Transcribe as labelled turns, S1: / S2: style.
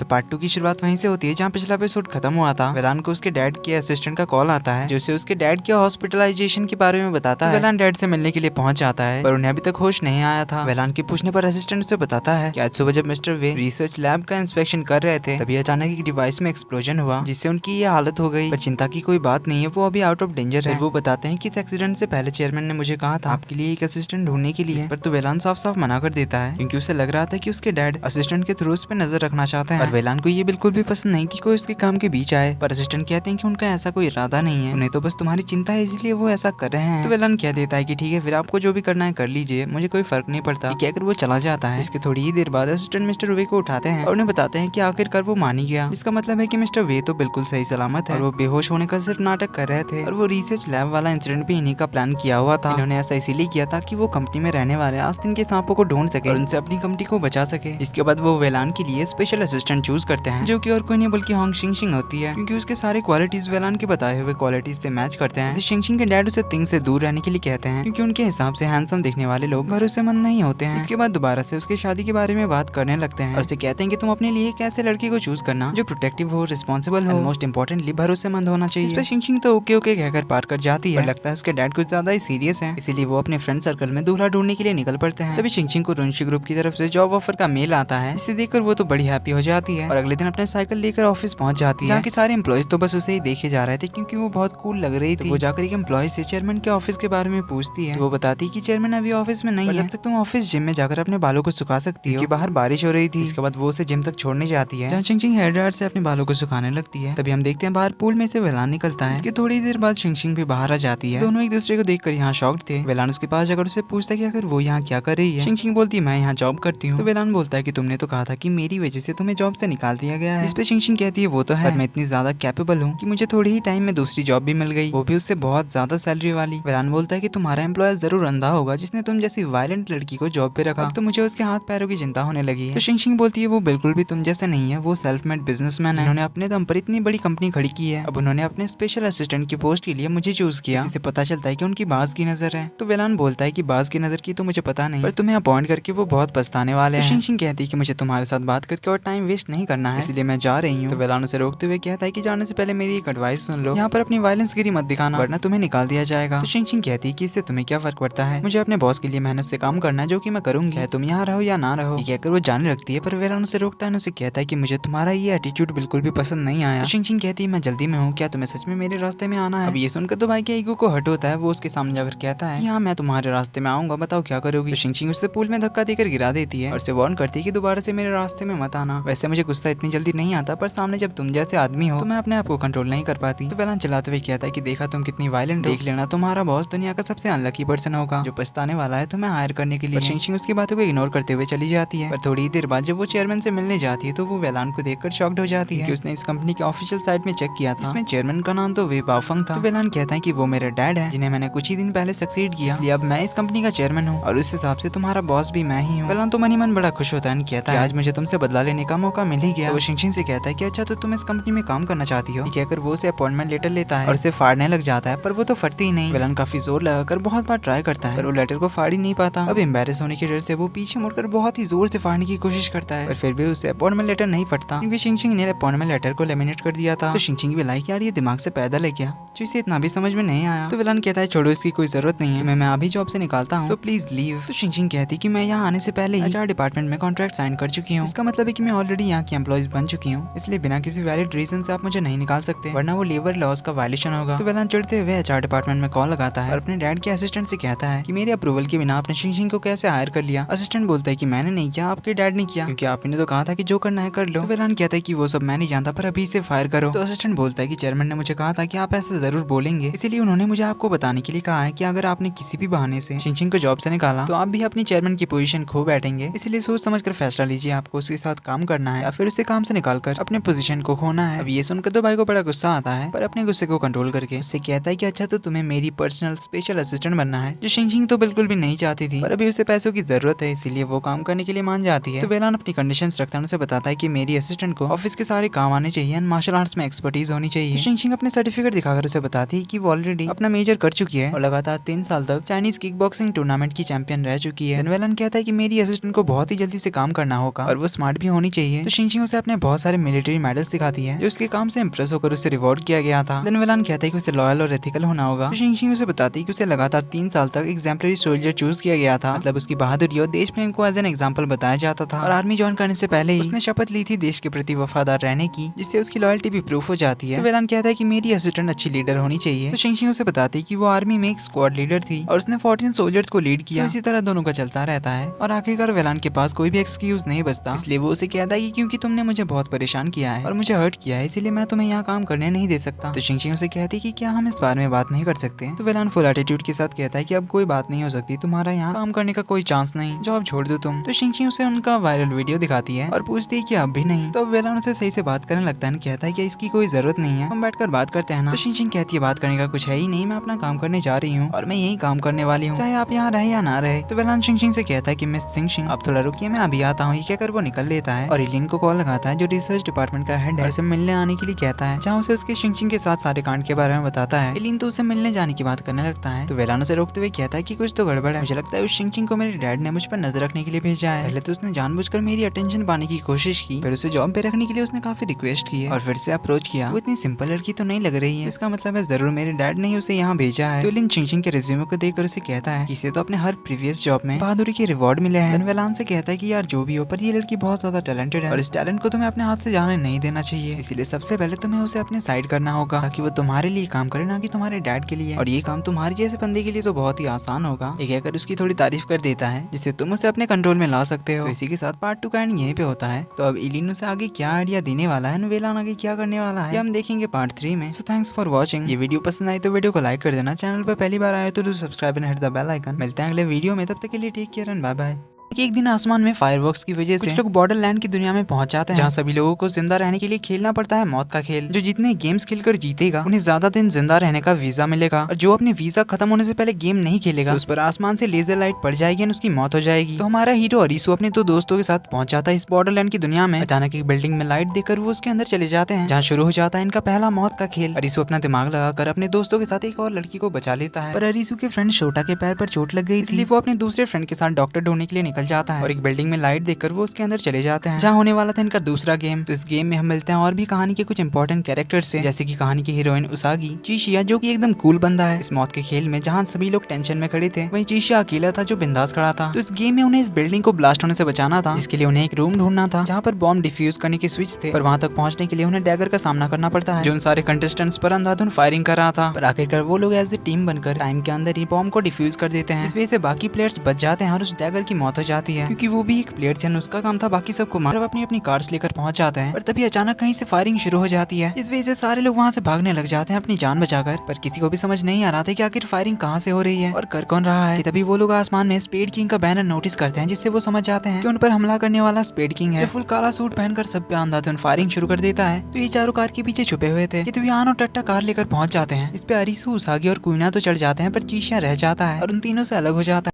S1: तो पार्ट 2 की शुरुआत वहीं से होती है जहाँ पिछला एपिसोड खत्म हुआ था। वेलान को उसके डैड के असिस्टेंट का कॉल आता है जो उसे उसके डैड के हॉस्पिटलाइजेशन के बारे में बताता है। वेलान डैड से मिलने के लिए पहुंच जाता है पर उन्हें अभी तक होश नहीं आया था। वेलान के पूछने पर असिस्टेंट उसे बताता है कि आज सुबह जब मिस्टर वे रिसर्च लैब का इंस्पेक्शन कर रहे थे तभी अचानक एक डिवाइस में एक्सप्लोजन हुआ जिससे उनकी ये हालत हो गई। पर चिंता की कोई बात नहीं है, वो अभी आउट ऑफ डेंजर है। वो बताते हैं कि इस एक्सीडेंट से पहले चेयरमैन ने मुझे कहा था आपके लिए एक असिस्टेंट ढूंढने के लिए, पर तो वेलान साफ साफ मना कर देता है क्योंकि उसे लग रहा था कि उसके डैड असिस्टेंट के थ्रू उस पर नजर रखना चाहते हैं। और वेलान को ये बिल्कुल भी पसंद नहीं कि कोई उसके काम के बीच आए। पर असिस्टेंट कहते हैं कि उनका ऐसा कोई इरादा नहीं है, उन्हें तो बस तुम्हारी चिंता है इसलिए वो ऐसा कर रहे हैं। तो वेलान कह देता है कि ठीक है फिर आपको जो भी करना है कर लीजिए, मुझे कोई फर्क नहीं पड़ता। कहकर वो चला जाता है। इसके थोड़ी ही देर बाद असिस्टेंट मिस्टर वे को उठाते हैं और उन्हें बताते हैं कि आखिरकार वो मान ही गया, जिसका मतलब है कि मिस्टर वे तो बिल्कुल सही सलामत है और वो बेहोश होने का सिर्फ नाटक कर रहे थे। और वो रिसर्च लैब वाला इंसिडेंट भी इन्हीं का प्लान किया हुआ था। इन्होंने ऐसा इसीलिए किया था कि वो कंपनी में रहने वाले आस्तीन के सांपों को ढूंढ सके और उनसे अपनी कंपनी को बचा सके। इसके बाद वो वेलान के लिए स्पेशल असिस्टेंट चूज करते हैं जो कि और कोई नहीं बल्कि होंग शिंगशिंग होती है क्योंकि उसके सारे क्वालिटीज वेलान के बताए हुए क्वालिटीज से मैच करते हैं। शिंगशिंग के डैड उसे थिंग से दूर रहने के लिए कहते हैं क्योंकि उनके हिसाब से हैंडसम दिखने वाले लोग भरोसेमंद नहीं होते हैं। इसके बाद दोबारा से उसकी शादी के बारे में बात करने लगते हैं और उसे कहते हैं कि तुम अपने लिए एक ऐसे लड़की को चूज करना जो प्रोटेक्टिव हो, रिस्पॉन्सिबल हो, मोस्ट इंपोर्टेंटली भरोसेमंद होना चाहिए। इस पे शिंगशिंग तो ओके ओके कहकर पार कर जाती है। लगता है उसके डैड कुछ ज्यादा ही सीरियस है, इसीलिए वो अपने फ्रेंड सर्कल में दूल्हा ढूंढने के लिए निकल पड़ते हैं। तभी शिंगशिंग को रुनशी ग्रुप की तरफ से जॉब ऑफर का मेल आता है जिसे देखकर वो तो बड़ी हैप्पी हो जाती है और अगले दिन अपने साइकिल लेकर ऑफिस पहुंच जाती है जहाँ के सारे एम्प्लॉइज तो बस उसे ही देखे जा रहे थे क्योंकि वो बहुत कूल लग रही थी। वो जाकर एक एम्प्लॉय से चेयरमैन के ऑफिस के बारे में पूछती है। वो बताती है कि चेयरमैन अभी ऑफिस में नहीं है, जब तक तुम ऑफिस जिम में जाकर अपने बालों को सुखा सकती हो, बाहर बारिश हो रही थी। इसके बाद वो उसे जिम तक छोड़ने जाती है जहाँ शिंगशिंग हेयर ड्रायर से अपने बालों को सुखाने लगती है। तभी हम देखते हैं बाहर पूल में से वेलान निकलता है। इसके थोड़ी देर बाद शिंगशिंग भी बाहर आ जाती है। दोनों एक दूसरे को देखकर यहाँ शॉक्ड थे। वेलान उसके पास जाकर उससे पूछता है कि आखिर वो यहाँ क्या कर रही है। शिंगशिंग बोलती है मैं यहाँ जॉब करती हूँ। तो वेलान बोलता है कि तुमने तो कहा था कि मेरी वजह से तुम्हें जॉब से निकाल दिया गया है। इस पे शिंगशिंग कहती है वो तो है, पर मैं इतनी ज्यादा कैपेबल हूँ कि मुझे थोड़ी ही टाइम में दूसरी जॉब भी मिल गई, वो भी उससे बहुत ज्यादा सैलरी वाली। वेलान बोलता है कि तुम्हारा एम्प्लॉयर जरूर अंधा होगा जिसने तुम जैसी वायलेंट लड़की को जॉब पे रखा, अब तो मुझे उसके हाथ पैरों की चिंता होने लगी है। तो शिंगशिंग बोलती है वो बिल्कुल भी तुम जैसे नहीं है, वो सेल्फ मेड बिजनेसमैन है जिन्होंने अपने दम पर इतनी बड़ी कंपनी खड़ी की है। अब उन्होंने अपने स्पेशल असिस्टेंट की पोस्ट के लिए मुझे चूज किया, इससे पता चलता है कि उनकी बाज की नजर है। तो वेलान बोलता है कि बाज की नजर की तो मुझे पता नहीं, पर तुम्हें अपॉइंट करके वो बहुत पछताने वाले हैं। शिंगशिंग कहती है कि मुझे तुम्हारे साथ बात करके और टाइम वेस्ट नहीं करना है, इसलिए मैं जा रही हूँ। तो वेलान उसे रोकते हुए कहता है कि जाने से पहले मेरी एक एडवाइस सुन लो, यहाँ पर अपनी वायलेंस गिरी मत दिखाना वरना तुम्हें निकाल दिया जाएगा। तो शिंगशिंग कहती है कि इससे तुम्हें क्या फर्क पड़ता है, मुझे अपने बॉस के लिए मेहनत से काम करना है जो कि मैं करूंगी, चाहे तुम यहाँ रहो या ना रहो। ये कहकर वो जाने लगती है पर वेलान उसे रोकता है, उसे कहता है कि मुझे तुम्हारा ये एटीट्यूड बिल्कुल भी पसंद नहीं आया। तो शिंगशिंग कहती है मैं जल्दी में हूँ, क्या तुम्हें सच में मेरे रास्ते में आना है। अब ये सुनकर तो भाई के ईगो को हर्ट होता है। वो उसके सामने जाकर कहता है हाँ मैं तुम्हारे रास्ते में आऊंगा, बताओ क्या करोगी। तो शिंगशिंग उससे पूल में धक्का देकर गिरा देती है और उसे वार्न करती है कि दोबारा से मेरे रास्ते में मत आना। वैसे मुझे गुस्सा इतनी जल्दी नहीं आता, पर सामने जब तुम जैसे आदमी हो तो मैं अपने आप को कंट्रोल नहीं कर पाती। तो वेलान चलाते हुए कहता है कि देखा तुम कितनी वायलेंट, देख लेना तुम्हारा बॉस दुनिया का सबसे अनलकी पर्सन होगा जो पछताने वाला है तुम्हें हायर करने के लिए। शिंगशिंग उसकी बातों को इग्नोर करते हुए चली जाती है। पर थोड़ी देर बाद जब वो चेयरमैन से मिलने जाती है तो वो वेलान को देखकर शॉक्ड हो जाती है कि उसने इस कंपनी के ऑफिशियल साइट में चेक किया था, इसमें चेयरमैन का नाम तो वे बाओफंग था। तो वेलान कहता है कि वो मेरे डैड है जिन्हें मैंने कुछ ही दिन पहले सक्सीड किया, इसलिए अब मैं इस कंपनी का चेयरमैन हूँ और उस हिसाब से तुम्हारा बॉस भी मैं ही हूँ। वेलान तो मनी मन बड़ा खुश होता है, कहता है आज मुझे तुमसे बदला लेने का मौका मिल ही गया। तो वो शिंगशिंग से कहता है कि अच्छा तो तुम इस कंपनी में काम करना चाहती हो, कहकर वो उसे अपॉइंटमेंट लेटर लेता है और उसे फाड़ने लग जाता है, पर वो तो फटती ही नहीं। वेलान काफी जोर लगाकर बहुत बार ट्राई करता है पर वो लेटर को फाड़ ही नहीं पाता। अब एम्बेरस होने के डर से वो पीछे मुड़कर बहुत ही जोर से फाड़ने की कोशिश करता है पर फिर भी उसे अपॉइंटमेंट लेटर नहीं फटता क्योंकि शिंगशिंग ने अपॉइंटमेंट लेटर को लेमिनेट कर दिया था। तो शिंगशिंग भी लाइक यार ये दिमाग से पैदल है क्या, जो इसे इतना भी समझ में नहीं आया। तो वेलान कहता है छोड़ो इसकी कोई जरूरत नहीं है, मैं अभी जॉब से निकालता हूँ, सो प्लीज लीव। तो शिंगशिंग कहती कि मैं यहाँ आने से पहले ही एचआर डिपार्टमेंट में कॉन्ट्रैक्ट साइन कर चुकी हूँ, इसका मतलब है कि मैं ऑलरेडी यहाँ की एम्प्लॉइज बन चुकी हूँ, इसलिए बिना किसी वैलिड रीजन से आप मुझे नहीं निकाल सकते वरना वो लेबर लॉज का वायलेशन होगा। तो वेलान चढ़ते हुए एचआर डिपार्टमेंट में कॉल लगाता है और अपने डैड के असिस्टेंट से कहता है कि मेरे अप्रूवल के बिना आपने शिंगशिंग को कैसे हायर कर लिया। असिस्टेंट बोलता है कि मैंने नहीं किया, आपके डैड ने किया, क्योंकि आपने तो कहा था कि जो करना है कर लो। तो वेलान कहता है कि वो सब मैं नहीं जानता पर अभी से फायर करो। तो असिस्टेंट बोलता है कि चेयरमैन ने मुझे कहा था कि आप ऐसा जरूर बोलेंगे, इसीलिए उन्होंने मुझे आपको बताने के लिए कहा है कि अगर आपने किसी भी बहाने से शिंगशिंग को जॉब से निकाला तो आप भी अपनी चेयरमैन की पोजीशन खो बैठेंगे, इसलिए सोच समझकर फैसला लीजिए आपको उसके साथ काम करना है या फिर उसे काम से निकालकर अपने पोजीशन को खोना है। अब ये सुनकर तो भाई को बड़ा गुस्सा आता है पर अपने गुस्से को कंट्रोल करके उससे कहता है कि अच्छा तो तुम्हें मेरी पर्सनल स्पेशल असिस्टेंट बनना है, जो शिंगशिंग तो बिल्कुल भी नहीं चाहती थी पर अभी उसे पैसों की जरूरत है इसीलिए वो काम करने के लिए मान जाती है। तो वेलान अपनी कंडीशंस रखता है, उसे बताता है कि मेरी असिस्टेंट को ऑफिस के सारे काम आने चाहिए एंड मार्शल आर्ट्स में एक्सपर्टीज होनी चाहिए। शिंगशिंग अपने सर्टिफिकेट दिखाकर उसे बताती है कि वो ऑलरेडी अपना मेजर कर चुकी है और लगातार 3 साल तक चाइनीज किक बॉक्सिंग टूर्नामेंट की चैंपियन रह चुकी है। वेलान कहता है कि मेरी असिस्टेंट को बहुत ही जल्दी से काम करना होगा और वो स्मार्ट भी होनी चाहिए। तो शिंगशिंग उसे अपने बहुत सारे मिलिट्री मेडल्स दिखाती है जो उसके काम से इंप्रेस होकर उसे रिवॉर्ड किया गया था। देन वेलान कहता है कि उसे लॉयल और एथिकल होना होगा। तो शिंगशिंग उसे बताती है कि उसे लगातार 3 साल तक एग्जाम्पलरी सोल्जर चूज किया गया था। मतलब उसकी बहादुरी और देश प्रेम को एज एन एग्जाम्पल बताया जाता था। और आर्मी ज्वाइन करने से पहले ही उसने शपथ ली थी देश के प्रति वफादार रहने की, जिससे उसकी लॉयल्टी भी प्रूफ हो जाती है। तो वेलान कहता है कि मेरी असिस्टेंट अच्छी लीडर होनी चाहिए। तो शिंगशिंग उसे बताती है कि वो आर्मी में एक स्क्वाड लीडर थी और उसने 14 सोल्जर्स को लीड किया। तो इसी तरह दोनों का चलता रहता है और आखिरकार वेलान के पास कोई भी एक्सक्यूज नहीं बचता, इसलिए वो उसे कहता है कि क्योंकि तुमने मुझे बहुत परेशान किया है और मुझे हर्ट किया है, इसीलिए मैं तुम्हें यहाँ काम करने नहीं दे सकता। तो शिंगशिंग उसे कहती है कि क्या हम इस बारे में बात नहीं कर सकते। तो वेलान फुल एटीट्यूड के साथ कहता है कि अब कोई बात नहीं हो सकती, तुम्हारा यहाँ काम करने का कोई चांस नहीं, जॉब छोड़ दो तुम। तो शिंगशिंग उसे उनका वायरल वीडियो दिखाती है और पूछती है कि अब भी नहीं। तो वेलान उसे सही से बात करने लगता है, कहता है कि इसकी कोई जरूरत नहीं है, हम बैठकर बात करते हैं ना। तो शिंगशिंग कहती है बात करने का कुछ है ही नहीं, मैं अपना काम करने जा रही हूँ और मैं यही काम करने वाली हूँ, चाहे आप यहाँ रहे या ना रहे। तो वेलान शिंगशिंग से कहता है कि मिस शिंगशिंग आप थोड़ा रुकिए, मैं अभी आता हूँ। ये कहकर वो निकल लेता है और इलिन को कॉल लगाता है जो रिसर्च डिपार्टमेंट का हेड है, उसे मिलने आने के लिए कहता है, जहाँ उसे उसके शिंगशिंग के साथ सारे कांड के बारे में बताता है। इलिन तो उसे मिलने जाने की बात करने लगता है। तो वेलान उसे रोकते हुए कहता है कि कुछ तो गड़बड़ है, मुझे लगता है उस शिंगशिंग को मेरे डैड ने मुझ पर नजर रखने के लिए भेजा है। पहले तो उसने जानबूझकर मेरी अटेंशन पाने की कोशिश की, फिर उसे जॉब पे रखने के लिए उसने काफी रिक्वेस्ट की है और फिर से अप्रोच किया। वो इतनी सिंपल लड़की तो नहीं लग रही है, इसका मतलब है जरूर मेरे डैड ने ही उसे यहाँ भेजा है। तो इलिन शिंगशिंग के रिज्यूमे को देखकर उसे कहता है कि इसे तो अपने हर प्रीवियस जॉब में बहादुरी के रिवॉर्ड मिले हैं। वेलान से कहता है कि यार जो भी हो, पर ये लड़की बहुत ज्यादा टैलेंटेड है और इस टैलेंट को तुम्हें अपने हाथ से जाने नहीं देना चाहिए, इसीलिए सबसे पहले तुम्हें उसे अपने साइड करना होगा ताकि वो तुम्हारे लिए काम करे, ना कि तुम्हारे डैड के लिए। और ये काम तुम्हारे जैसे बंदे के लिए तो बहुत ही आसान होगा। ये कहकर उसकी थोड़ी तारीफ कर देता है जिससे तुम उसे अपने कंट्रोल में ला सकते हो। तो इसी के साथ पार्ट 2 का एंड यहीं पे होता है। तो अब इलिन उसे आगे क्या आइडिया देने वाला है, वेलान आगे क्या करने वाला है, ये हम देखेंगे पार्ट 3 में। So thanks for watching. ये वीडियो पसंद आई तो वीडियो को लाइक कर देना, चैनल पर पहली बार आए तो do subscribe and hit the bell icon. मिलते हैं अगले वीडियो में, तब तक के लिए take care and bye bye. एक दिन आसमान में फायरवर्क्स की वजह से कुछ लोग बॉर्डरलैंड की दुनिया में पहुंच जाते हैं, जहाँ सभी लोगों को जिंदा रहने के लिए खेलना पड़ता है मौत का खेल। जो जितने गेम्स खेलकर जीतेगा उन्हें ज्यादा दिन जिंदा रहने का वीजा मिलेगा, और जो अपने वीजा खत्म होने से पहले गेम नहीं खेलेगा तो उस पर आसमान से लेजर लाइट पड़ जाएगी और उसकी मौत हो जाएगी। तो हमारा हीरो अरीसू अपने 2 दोस्तों के साथ पहुंच जाता है इस बॉर्डरलैंड की दुनिया में। अचानक एक बिल्डिंग में लाइट देखकर वो उसके अंदर चले जाते हैं, जहाँ शुरू हो जाता है इनका पहला मौत का खेल। अरीसू अपना दिमाग लगाकर अपने दोस्तों के साथ एक और लड़की को बचा लेता है, पर अरीसू के फ्रेंड शोटा के पैर पर चोट लग गई, इसलिए वो अपने दूसरे फ्रेंड के साथ डॉक्टर ढूंढने के लिए निकल जाता है। और एक बिल्डिंग में लाइट देखकर वो उसके अंदर चले जाते हैं, जहाँ होने वाला था इनका दूसरा गेम। तो इस गेम में हम मिलते हैं और भी कहानी के कुछ इंपॉर्टेंट कैरेक्टर्स से, जैसे कि कहानी की हीरोइन उसागी, चीशिया जो कि एकदम कूल बंदा है इस मौत के खेल में, जहाँ सभी लोग टेंशन में खड़े थे वहीं चीशिया अकेला था जो बिंदास खड़ा था। तो इस गेम में उन्हें इस बिल्डिंग को ब्लास्ट होने से बचाना था, जिसके लिए उन्हें एक रूम ढूंढना था जहाँ पर बॉम्ब डिफ्यूज करने के स्विच थे, पर वहाँ तक पहुँचने के लिए उन्हें डैगर का सामना करना पड़ता है जो उन सारे कंटेस्टेंट्स पर अंधाधुन फायरिंग कर रहा था। पर आखिरकार वो लोग एज ए टीम बनकर टाइम के अंदर ही बॉम्ब को डिफ्यूज कर देते हैं। इस वजह से बाकी प्लेयर्स बच जाते हैं और उस डैगर की मौत हो जाती है, क्योंकि वो भी एक प्लेयर थे, उसका काम था बाकी सबको मार। अपनी अपनी कार्स लेकर पहुंच जाते हैं, पर तभी अचानक कहीं से फायरिंग शुरू हो जाती है, इस वजह से सारे लोग वहां से भागने लग जाते हैं अपनी जान बचाकर। पर किसी को भी समझ नहीं आ रहा था कि आखिर फायरिंग कहां से हो रही है और कर कौन रहा है। तभी वो लोग आसमान में स्पेड किंग का बैनर नोटिस करते हैं, जिससे वो समझ जाते हैं कि उन पर हमला करने वाला स्पेड किंग है, जो फुल काला सूट पहनकर सब पे अंधाधुन फायरिंग शुरू कर देता है। तो ये चारों कार के पीछे छुपे हुए थे। ये तूफान और टट्टा कार लेकर पहुंच जाते हैं। इस पे अरीसू, उसागी और कुइना तो चढ़ जाते हैं, पर चीशिया रह जाता है और उन तीनों से अलग हो जाता है।